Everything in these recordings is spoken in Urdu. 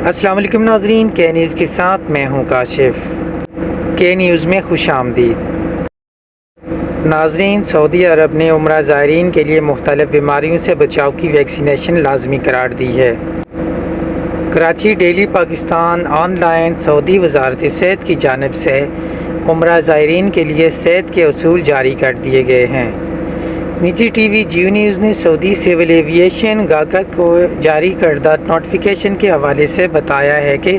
السلام علیکم ناظرین، کے نیوز کے ساتھ میں ہوں کاشف۔ کے نیوز میں خوش آمدید۔ ناظرین، سعودی عرب نے عمرہ زائرین کے لیے مختلف بیماریوں سے بچاؤ کی ویکسینیشن لازمی قرار دی ہے۔ Karachi daily Pakistan online سعودی وزارت صحت کی جانب سے عمرہ زائرین کے لیے صحت کے اصول جاری کر دیے گئے ہیں۔ نجی ٹی وی جیو نیوز نے سعودی سول ایویشن گاکا کو جاری کردہ نوٹیفیکیشن کے حوالے سے بتایا ہے کہ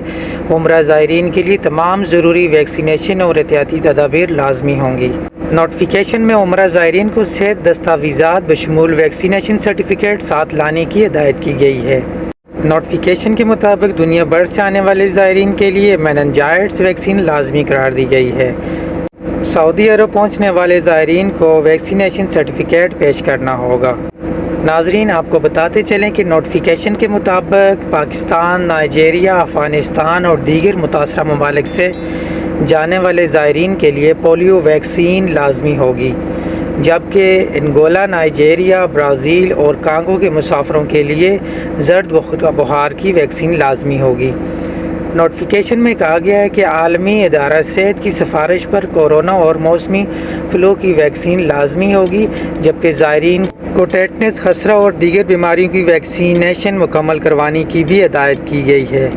عمرہ زائرین کے لیے تمام ضروری ویکسینیشن اور احتیاطی تدابیر لازمی ہوں گی۔ نوٹیفیکیشن میں عمرہ زائرین کو صحت دستاویزات بشمول ویکسینیشن سرٹیفکیٹ ساتھ لانے کی ہدایت کی گئی ہے۔ نوٹیفیکیشن کے مطابق دنیا بھر سے آنے والے زائرین کے لیے میننجائٹس ویکسین لازمی قرار دی گئی ہے۔ سعودی عرب پہنچنے والے زائرین کو ویکسینیشن سرٹیفکیٹ پیش کرنا ہوگا۔ ناظرین، آپ کو بتاتے چلیں کہ نوٹیفیکیشن کے مطابق پاکستان، نائجیریا، افغانستان اور دیگر متاثرہ ممالک سے جانے والے زائرین کے لیے پولیو ویکسین لازمی ہوگی، جبکہ انگولا، نائجیریا، برازیل اور کانگو کے مسافروں کے لیے زرد بخار کی ویکسین لازمی ہوگی۔ نوٹیفیکیشن میں کہا گیا ہے کہ عالمی ادارہ صحت کی سفارش پر کورونا اور موسمی فلو کی ویکسین لازمی ہوگی، جبکہ زائرین کو ٹیٹنس، خسرہ اور دیگر بیماریوں کی ویکسینیشن مکمل کروانے کی بھی ہدایت کی گئی ہے۔